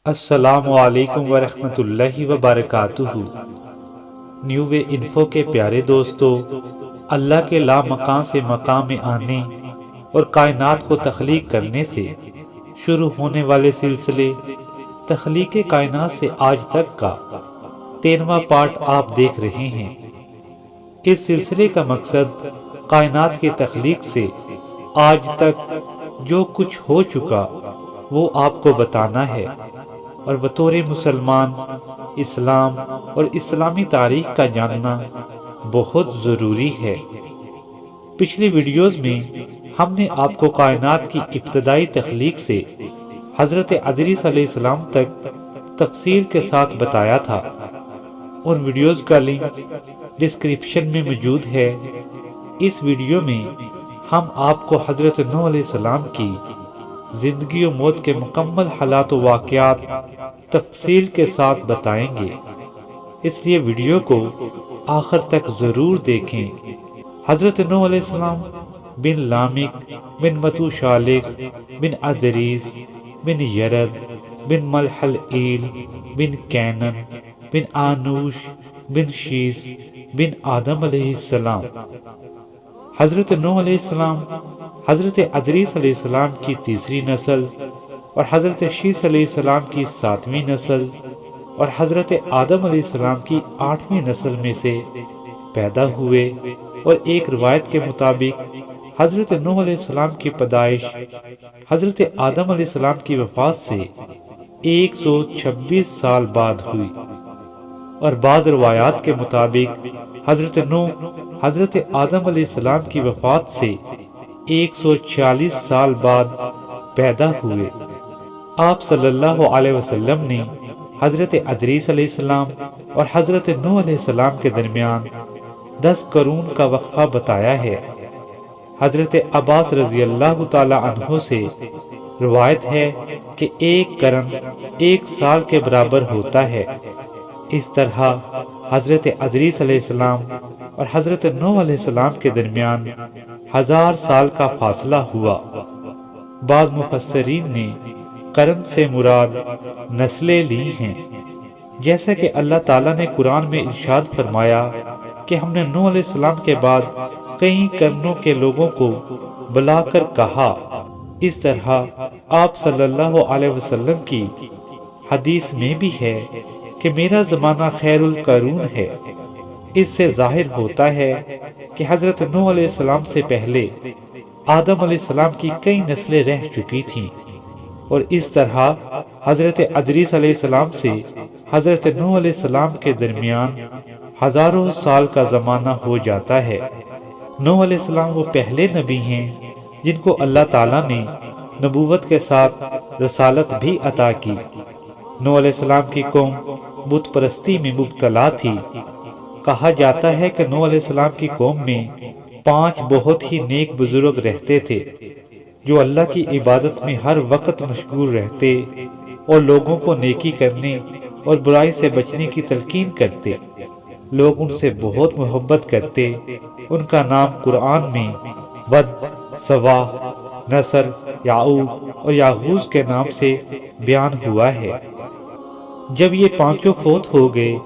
السلام علیکم ورحمۃ اللہ وبرکاتہ۔ نیو وے انفو کے پیارے دوستو، اللہ کے لا مکان سے مقام میں آنے اور کائنات کو تخلیق کرنے سے شروع ہونے والے سلسلے تخلیق کائنات سے آج تک کا 13واں پارٹ آپ دیکھ رہے ہیں۔ اس سلسلے کا مقصد کائنات کی تخلیق سے آج تک جو کچھ ہو چکا وہ آپ کو بتانا ہے، اور بطور مسلمان اسلام اور اسلامی تاریخ کا جاننا بہت ضروری ہے۔ پچھلی ویڈیوز میں ہم نے آپ کو کائنات کی ابتدائی تخلیق سے حضرت ادریس علیہ السلام تک تفصیل کے ساتھ بتایا تھا۔ ان ویڈیوز کا لنک ڈسکرپشن میں موجود ہے۔ اس ویڈیو میں ہم آپ کو حضرت نوح علیہ السلام کی زندگی و موت کے مکمل حالات و واقعات تفصیل کے ساتھ بتائیں گے، اس لیے ویڈیو کو آخر تک ضرور دیکھیں۔ حضرت نوح علیہ السلام بن لامک بن متوشالخ بن ادریس بن یرد بن ملحل ایل بن کینن بن آنوش بن شیس بن آدم علیہ السلام۔ حضرت نوح علیہ السلام حضرت ادریس علیہ السلام کی تیسری نسل اور حضرت شیس علیہ السلام کی 7ویں نسل اور حضرت آدم علیہ السلام کی 8ویں نسل میں سے پیدا ہوئے، اور ایک روایت کے مطابق حضرت نوح علیہ السلام کی پیدائش حضرت آدم علیہ السلام کی وفات سے 126 سال بعد ہوئی، اور بعض روایات کے مطابق حضرت نوح حضرت آدم علیہ السلام کی وفات سے 140 سال بعد پیدا ہوئے۔ آپ صلی اللہ علیہ وسلم نے حضرت ادریس علیہ السلام اور حضرت نوح علیہ السلام کے درمیان 10 قرون کا وقفہ بتایا ہے۔ حضرت عباس رضی اللہ تعالی عنہ سے روایت ہے کہ 1 قرن 1 سال کے برابر ہوتا ہے۔ اس طرح حضرت ادریس علیہ السلام اور حضرت نوح علیہ السلام کے درمیان 1000 سال کا فاصلہ ہوا۔ بعض مفسرین نے قرن سے مراد نسلیں لی ہیں، جیسا کہ اللہ تعالیٰ نے قرآن میں ارشاد فرمایا کہ ہم نے نوح علیہ السلام کے بعد کئی قرنوں کے لوگوں کو بلا کر کہا۔ اس طرح آپ صلی اللہ علیہ وسلم کی حدیث میں بھی ہے کہ میرا زمانہ خیر القرون ہے۔ اس سے ظاہر ہوتا ہے کہ حضرت نوح علیہ السلام سے پہلے آدم علیہ السلام کی کئی نسلیں رہ چکی تھیں، اور اس طرح حضرت ادریس علیہ السلام سے حضرت نوح علیہ السلام کے درمیان ہزاروں سال کا زمانہ ہو جاتا ہے۔ نوح علیہ السلام وہ پہلے نبی ہیں جن کو اللہ تعالیٰ نے نبوت کے ساتھ رسالت بھی عطا کی۔ نوح علیہ السلام کی قوم بت پرستی میں مبتلا تھی۔ کہا جاتا ہے کہ نوح علیہ السلام کی قوم میں 5 بہت ہی نیک بزرگ رہتے تھے جو اللہ کی عبادت میں ہر وقت مشغول رہتے اور لوگوں کو نیکی کرنے اور برائی سے بچنے کی تلقین کرتے۔ لوگ ان سے بہت محبت کرتے۔ ان کا نام قرآن میں ود، سواع، نصر، یعوق اور یاغوث کے نام سے بیان ہوا ہے۔ جب یہ 5 فوت ہو گئے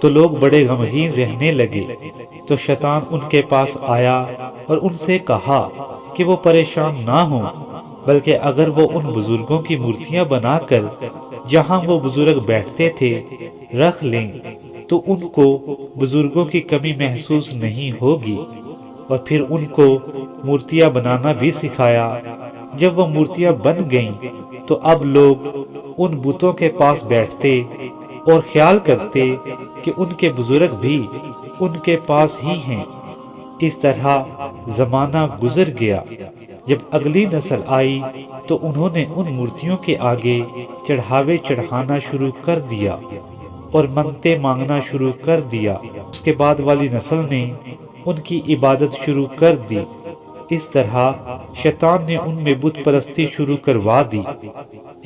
تو لوگ بڑے غمگین رہنے لگے، تو شیطان ان کے پاس آیا اور ان سے کہا کہ وہ پریشان نہ ہوں، بلکہ اگر وہ ان بزرگوں کی مورتیاں بنا کر جہاں وہ بزرگ بیٹھتے تھے رکھ لیں تو ان کو بزرگوں کی کمی محسوس نہیں ہوگی، اور پھر ان کو مورتیاں بنانا بھی سکھایا۔ جب وہ مورتیاں بن گئیں تو اب لوگ ان بتوں کے پاس بیٹھتے اور خیال کرتے کہ ان کے بزرگ بھی ان کے پاس ہی ہیں۔ اس طرح زمانہ گزر گیا۔ جب اگلی نسل آئی تو انہوں نے ان مورتیوں کے آگے چڑھاوے چڑھانا شروع کر دیا اور منتیں مانگنا شروع کر دیا۔ اس کے بعد والی نسل نے ان کی عبادت شروع کر دی۔ اس طرح شیطان نے ان میں بت پرستی شروع کروا دی۔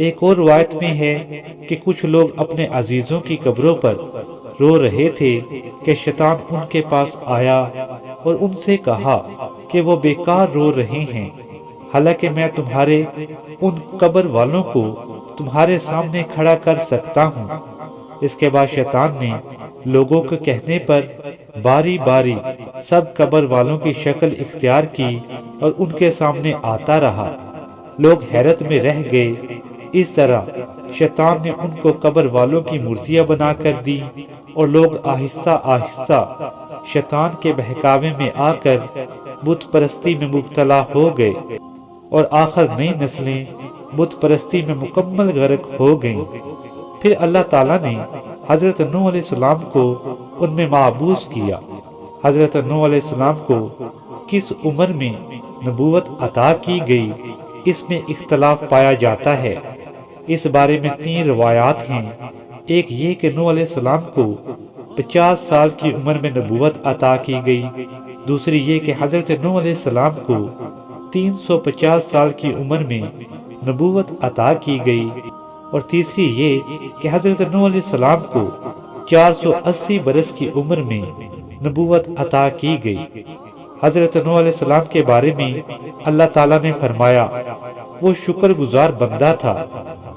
ایک اور روایت میں ہے کہ کچھ لوگ اپنے عزیزوں کی قبروں پر رو رہے تھے کہ شیطان ان کے پاس آیا اور ان سے کہا کہ وہ بیکار رو رہے ہیں، حالانکہ میں تمہارے ان قبر والوں کو تمہارے سامنے کھڑا کر سکتا ہوں۔ اس کے بعد شیطان نے لوگوں کے کہنے پر باری باری سب قبر والوں کی شکل اختیار کی اور ان کے سامنے آتا رہا۔ لوگ حیرت میں رہ گئے۔ اس طرح شیطان نے ان کو قبر والوں کی مورتیاں بنا کر دی اور لوگ آہستہ آہستہ شیطان کے بہکاوے میں آ کر بت پرستی میں مبتلا ہو گئے اور آخر نئی نسلیں بت پرستی میں مکمل غرق ہو گئیں۔ پھر اللہ تعالیٰ نے حضرت نوح علیہ السلام کو ان میں معبوس کیا۔ حضرت نوح علیہ السلام کو کس عمر میں نبوت عطا کی گئی، اس میں اختلاف پایا جاتا ہے۔ اس بارے میں 3 روایات ہیں۔ ایک یہ کہ نوح علیہ السلام کو 50 سال کی عمر میں نبوت عطا کی گئی، دوسری یہ کہ حضرت نوح علیہ السلام کو 350 سال کی عمر میں نبوت عطا کی گئی، اور تیسری یہ کہ حضرت نوح علیہ السلام کو 480 برس کی عمر میں نبوت عطا کی گئی۔ حضرت نوح علیہ السلام کے بارے میں اللہ تعالیٰ نے فرمایا وہ شکر گزار بندہ تھا۔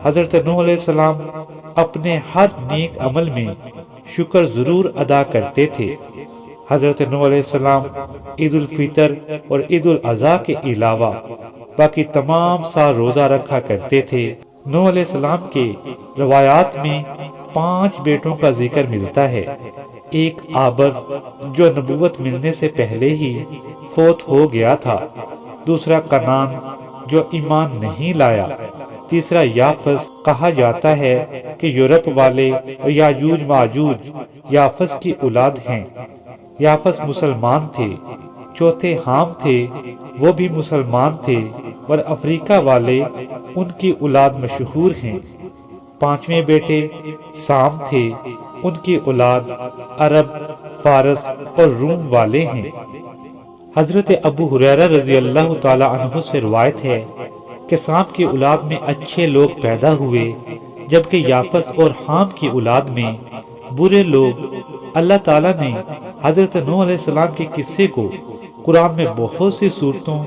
حضرت نوح علیہ السلام اپنے ہر نیک عمل میں شکر ضرور ادا کرتے تھے۔ حضرت نوح علیہ السلام عید الفطر اور عید الاضحیٰ کے علاوہ باقی تمام سال روزہ رکھا کرتے تھے۔ نوح علیہ السلام کے روایات میں 5 بیٹوں کا ذکر ملتا ہے۔ ایک آبر جو نبوت ملنے سے پہلے ہی فوت ہو گیا تھا، دوسرا کنان جو ایمان نہیں لایا، تیسرا یافس، کہا جاتا ہے کہ یورپ والے اور یاجوج ماجوج یافس کی اولاد ہیں۔ یافس مسلمان تھے۔ چوتھے حام تھے، وہ بھی مسلمان تھے اور افریقہ والے ان کی اولاد مشہور ہیں۔ 5ویں بیٹے سام تھے، ان کی اولاد عرب، فارس اور روم والے ہیں۔ حضرت ابو ہریرہ رضی اللہ تعالی عنہ سے روایت ہے کہ سام کی اولاد میں اچھے لوگ پیدا ہوئے، جبکہ یافس اور حام کی اولاد میں برے لوگ۔ اللہ تعالیٰ نے حضرت نوح علیہ السلام کے قصے کو قرآن میں بہت سی صورتوں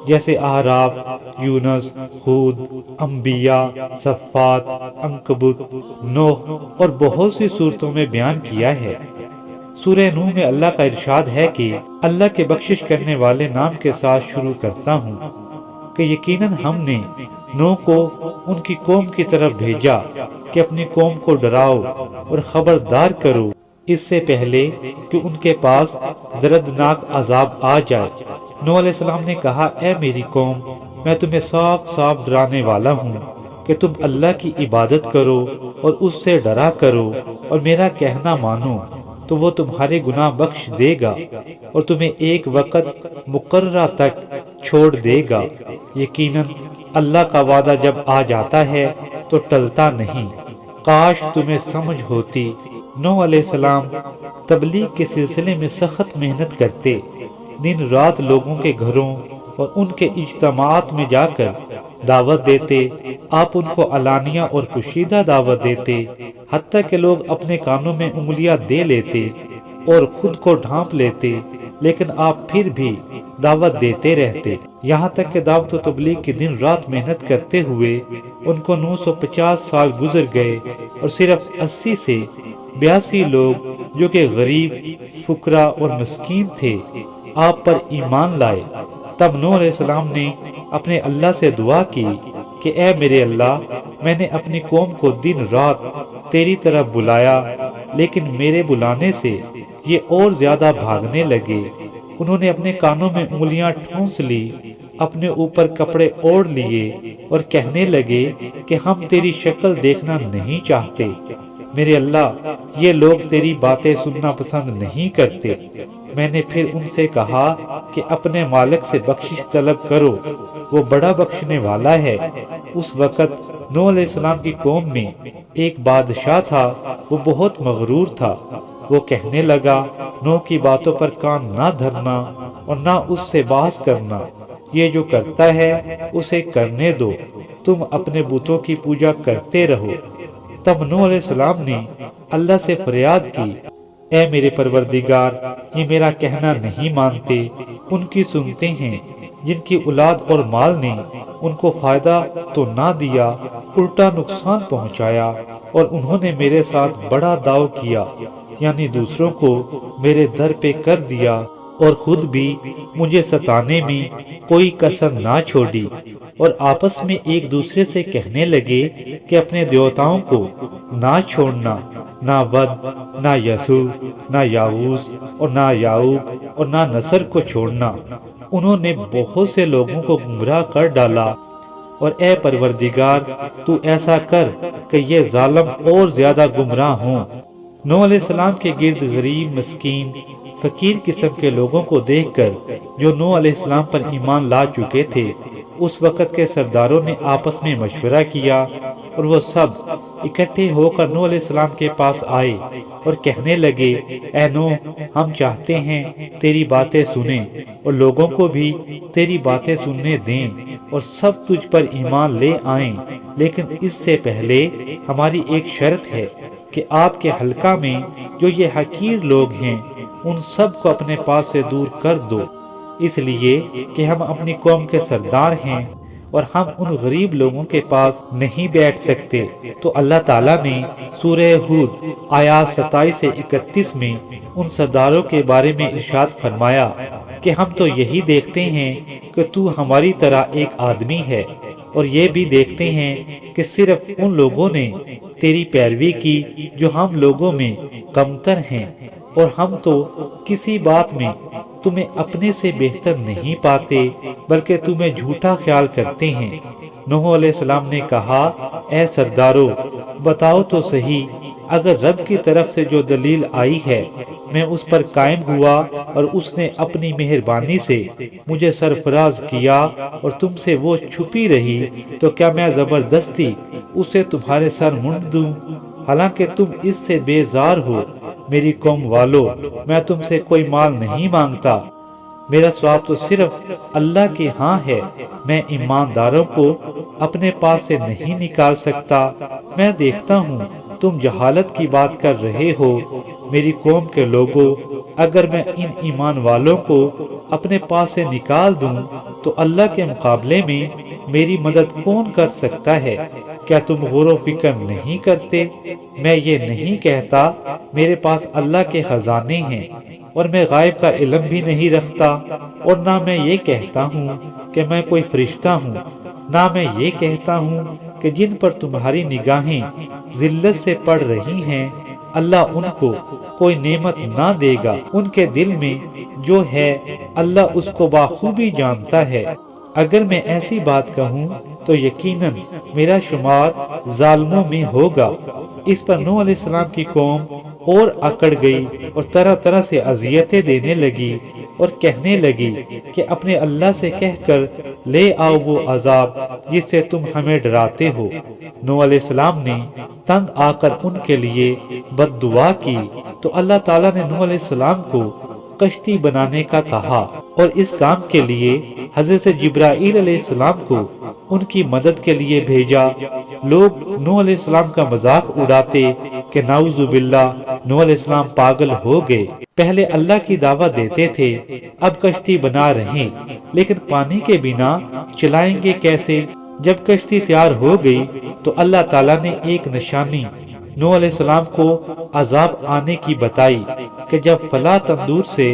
جیسے اعراف، یونس، ہود، انبیاء، صفات، عنکبوت، نوح اور بہت سی صورتوں میں بیان کیا ہے۔ سورہ نوح میں اللہ کا ارشاد ہے کہ اللہ کے بخشش کرنے والے نام کے ساتھ شروع کرتا ہوں کہ یقیناً ہم نے نوح کو ان کی قوم کی طرف بھیجا کہ اپنی قوم کو ڈراؤ اور خبردار کرو اس سے پہلے کہ ان کے پاس دردناک عذاب آ جائے۔ نوح علیہ السلام نے کہا اے میری قوم، میں تمہیں صاف صاف ڈرانے والا ہوں کہ تم اللہ کی عبادت کرو اور اس سے ڈرا کرو اور میرا کہنا مانو، تو وہ تمہارے گناہ بخش دے گا اور تمہیں ایک وقت مقررہ تک چھوڑ دے گا۔ یقیناً اللہ کا وعدہ جب آ جاتا ہے تو ٹلتا نہیں۔ کاش تمہیں سمجھ ہوتی۔ نوح علیہ السلام تبلیغ کے سلسلے میں سخت محنت کرتے، دن رات لوگوں کے گھروں اور ان کے اجتماعات میں جا کر دعوت دیتے۔ آپ ان کو علانیہ اور پوشیدہ دعوت دیتے، حتیٰ کہ لوگ اپنے کانوں میں انگلیاں دے لیتے اور خود کو ڈھانپ لیتے، لیکن آپ پھر بھی دعوت دیتے رہتے، یہاں تک کہ دعوت و تبلیغ کی دن رات محنت کرتے ہوئے ان کو 950 سال گزر گئے اور صرف 80 سے 82 لوگ جو کہ غریب، فقراء اور مسکین تھے آپ پر ایمان لائے۔ تب نوح علیہ السلام نے اپنے اللہ سے دعا کی کہ اے میرے اللہ، میں نے اپنی قوم کو دن رات تیری طرف بلایا، لیکن میرے بلانے سے یہ اور زیادہ بھاگنے لگے۔ انہوں نے اپنے کانوں میں انگلیاں ٹھونس لی، اپنے اوپر کپڑے اوڑھ لیے اور کہنے لگے کہ ہم تیری شکل دیکھنا نہیں چاہتے۔ میرے اللہ، یہ لوگ تیری باتیں سننا پسند نہیں کرتے۔ میں نے پھر ان سے کہا کہ اپنے مالک سے بخشش طلب کرو، وہ بڑا بخشنے والا ہے۔ اس وقت نوح علیہ السلام کی قوم میں ایک بادشاہ تھا، وہ بہت مغرور تھا۔ وہ کہنے لگا نوح کی باتوں پر کان نہ دھرنا اور نہ اس سے بحث کرنا، یہ جو کرتا ہے اسے کرنے دو، تم اپنے بتوں کی پوجا کرتے رہو۔ تب نوح علیہ السلام نے اللہ سے فریاد کی، اے میرے پروردگار، یہ میرا کہنا نہیں مانتے، ان کی سنتے ہیں جن کی اولاد اور مال نے ان کو فائدہ تو نہ دیا، الٹا نقصان پہنچایا، اور انہوں نے میرے ساتھ بڑا داؤ کیا، یعنی دوسروں کو میرے در پہ کر دیا، اور خود بھی مجھے ستانے میں کوئی کسر نہ چھوڑی، اور آپس میں ایک دوسرے سے کہنے لگے کہ اپنے دیوتاؤں کو نہ چھوڑنا، نہ ود، نہ یسوع، نہ یاغوث، اور نہ یعوق، اور نہ نصر کو چھوڑنا۔ انہوں نے بہت سے لوگوں کو گمراہ کر ڈالا، اور اے پروردگار تو ایسا کر کہ یہ ظالم اور زیادہ گمراہ ہوں۔ نوح علیہ السلام کے گرد غریب، مسکین، فقیر قسم کے لوگوں کو دیکھ کر جو نوح علیہ السلام پر ایمان لا چکے تھے، اس وقت کے سرداروں نے آپس میں مشورہ کیا، اور وہ سب اکٹھے ہو کر نوح علیہ السلام کے پاس آئے اور کہنے لگے، اے نوح، ہم چاہتے ہیں تیری باتیں سنیں اور لوگوں کو بھی تیری باتیں سننے دیں، اور سب تجھ پر ایمان لے آئیں، لیکن اس سے پہلے ہماری ایک شرط ہے کہ آپ کے حلقہ میں جو یہ حقیر لوگ ہیں ان سب کو اپنے پاس سے دور کر دو، اس لیے کہ ہم اپنی قوم کے سردار ہیں اور ہم ان غریب لوگوں کے پاس نہیں بیٹھ سکتے۔ تو اللہ تعالیٰ نے سورہ ہود آیات 27 سے 31 میں ان سرداروں کے بارے میں ارشاد فرمایا کہ ہم تو یہی دیکھتے ہیں کہ تو ہماری طرح ایک آدمی ہے، اور یہ بھی دیکھتے ہیں کہ صرف ان لوگوں نے تیری پیروی کی جو ہم لوگوں میں کمتر ہیں، اور ہم تو کسی بات میں تمہیں اپنے سے بہتر نہیں پاتے بلکہ تمہیں جھوٹا خیال کرتے ہیں۔ نوح علیہ السلام نے کہا، اے سردارو، بتاؤ تو صحیح، اگر رب کی طرف سے جو دلیل آئی ہے میں اس پر قائم ہوا اور اس نے اپنی مہربانی سے مجھے سرفراز کیا اور تم سے وہ چھپی رہی، تو کیا میں زبردستی اسے تمہارے سر منڈ دوں؟ حالانکہ تم اس سے بیزار ہو۔ میری قوم والو، میں تم سے کوئی مال نہیں مانگتا، میرا ثواب تو صرف اللہ کے ہاں ہے، میں ایمانداروں کو اپنے پاس سے نہیں نکال سکتا۔ میں دیکھتا ہوں تم جہالت کی بات کر رہے ہو۔ میری قوم کے لوگوں، اگر میں ان ایمان والوں کو اپنے پاس سے نکال دوں تو اللہ کے مقابلے میں میری مدد کون کر سکتا ہے؟ کیا تم غور و فکر نہیں کرتے؟ میں یہ نہیں کہتا میرے پاس اللہ کے خزانے ہیں اور میں غائب کا علم بھی نہیں رکھتا، اور نہ میں یہ کہتا ہوں کہ میں کوئی فرشتہ ہوں، نہ میں یہ کہتا ہوں کہ جن پر تمہاری نگاہیں ذلت سے پڑ رہی ہیں اللہ ان کو کوئی نعمت نہ دے گا۔ ان کے دل میں جو ہے اللہ اس کو بخوبی جانتا ہے۔ اگر میں ایسی بات کہوں تو یقیناً میرا شمار ظالموں میں ہوگا۔ اس پر نوح علیہ السلام کی قوم اور اکڑ گئی اور طرح طرح سے اذیتیں دینے لگی اور کہنے لگی کہ اپنے اللہ سے کہہ کر لے آؤ وہ عذاب جس سے تم ہمیں ڈراتے ہو۔ نوح علیہ السلام نے تنگ آ کر ان کے لیے بد دعا کی تو اللہ تعالیٰ نے نوح علیہ السلام کو کشتی بنانے کا کہا، اور اس کام کے لیے حضرت جبرائیل علیہ السلام کو ان کی مدد کے لیے بھیجا۔ لوگ نوح علیہ السلام کا مذاق اڑاتے کہ نعوذ باللہ، نوح علیہ السلام پاگل ہو گئے، پہلے اللہ کی دعوت دیتے تھے، اب کشتی بنا رہے، لیکن پانی کے بنا چلائیں گے کیسے؟ جب کشتی تیار ہو گئی تو اللہ تعالیٰ نے ایک نشانی نوح علیہ السلام کو عذاب آنے کی بتائی کہ جب فلاں تندور سے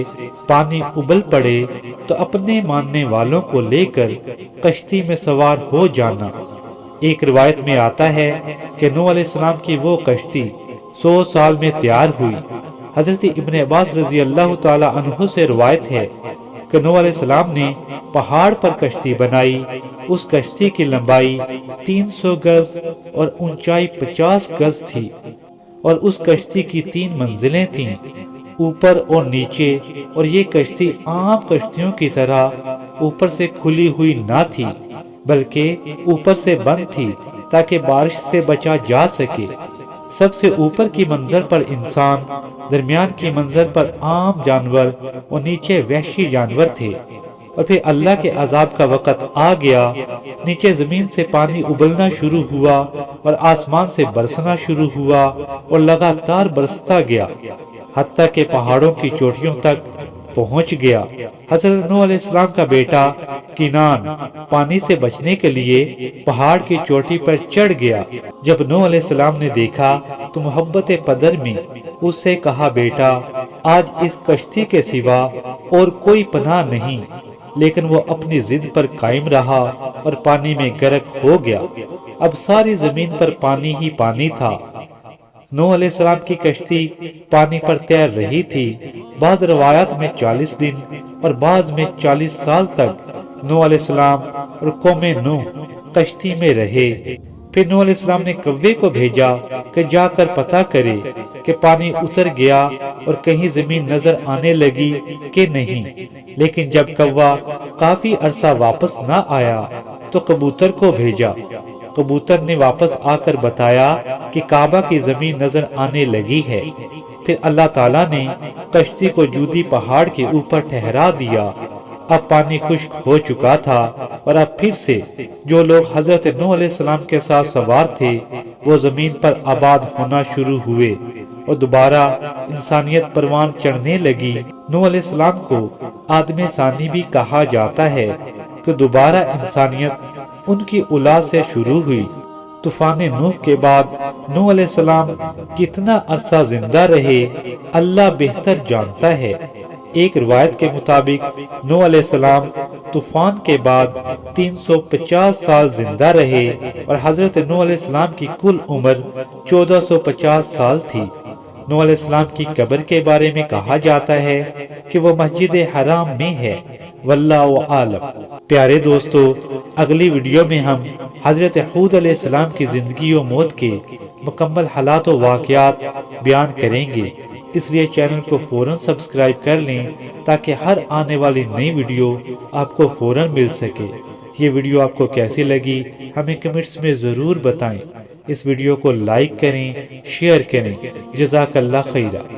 پانی ابل پڑے تو اپنے ماننے والوں کو لے کر کشتی میں سوار ہو جانا۔ ایک روایت میں آتا ہے کہ نوح علیہ السلام کی وہ کشتی 100 سال میں تیار ہوئی۔ حضرت ابن عباس رضی اللہ تعالی عنہ سے روایت ہے کہ نوح علیہ السلام نے پہاڑ پر کشتی بنائی۔ اس کشتی کی لمبائی 300 گز اور اونچائی 50 گز تھی، اور اس کشتی کی 3 منزلیں تھیں، اوپر اور نیچے، اور یہ کشتی عام کشتیوں کی طرح اوپر سے کھلی ہوئی نہ تھی بلکہ اوپر سے بند تھی تاکہ بارش سے بچا جا سکے۔ سب سے اوپر کی منزل پر انسان، درمیان کی منزل پر عام جانور اور نیچے وحشی جانور تھے۔ اور پھر اللہ کے عذاب کا وقت آ گیا، نیچے زمین سے پانی ابلنا شروع ہوا اور آسمان سے برسنا شروع ہوا اور لگاتار برستا گیا، حتیٰ کہ پہاڑوں کی چوٹیوں تک پہنچ گیا۔ حضرت نوح علیہ السلام کا بیٹا کنان پانی سے بچنے کے لیے پہاڑ کی چوٹی پر چڑھ گیا۔ جب نوح علیہ السلام نے دیکھا تو محبت پدر میں اس سے کہا، بیٹا آج اس کشتی کے سوا اور کوئی پناہ نہیں، لیکن وہ اپنی ضد پر قائم رہا اور پانی میں غرق ہو گیا۔ اب ساری زمین پر پانی ہی پانی تھا۔ نوح علیہ السلام کی کشتی پانی پر تیر رہی تھی۔ بعض روایات میں 40 دن اور بعض میں 40 سال تک نوح علیہ السلام اور قوم نوح کشتی میں رہے۔ پھر نوح علیہ السلام نے کوے کو بھیجا کہ جا کر پتہ کرے کہ پانی اتر گیا اور کہیں زمین نظر آنے لگی کہ نہیں۔ لیکن جب کوا کافی عرصہ واپس نہ آیا تو کبوتر کو بھیجا۔ کبوتر نے واپس آ کر بتایا کہ کعبہ کی زمین نظر آنے لگی ہے۔ پھر اللہ تعالیٰ نے کشتی کو جودی پہاڑ کے اوپر ٹھہرا دیا۔ اب پانی خشک ہو چکا تھا اور اب پھر سے جو لوگ حضرت نوح علیہ السلام کے ساتھ سوار تھے وہ زمین پر آباد ہونا شروع ہوئے اور دوبارہ انسانیت پروان چڑھنے لگی۔ نوح علیہ السلام کو آدم ثانی بھی کہا جاتا ہے کہ دوبارہ انسانیت ان کی اولاد سے شروع ہوئی۔ طوفان نوح کے بعد نوح علیہ السلام کتنا عرصہ زندہ رہے اللہ بہتر جانتا ہے۔ ایک روایت کے مطابق نوح علیہ السلام طوفان کے بعد 350 سال زندہ رہے اور حضرت نوح علیہ السلام کی کل عمر 1450 سال تھی۔ نوح علیہ السلام کی قبر کے بارے میں کہا جاتا ہے کہ وہ مسجد حرام میں ہے، واللہ عالم۔ پیارے دوستو، اگلی ویڈیو میں ہم حضرت ہود علیہ السلام کی زندگی و موت کے مکمل حالات و واقعات بیان کریں گے، اس لیے چینل کو فوراً سبسکرائب کر لیں تاکہ ہر آنے والی نئی ویڈیو آپ کو فوراً مل سکے۔ یہ ویڈیو آپ کو کیسی لگی ہمیں کمنٹس میں ضرور بتائیں۔ اس ویڈیو کو لائک کریں، شیئر کریں۔ جزاک اللہ خیرہ۔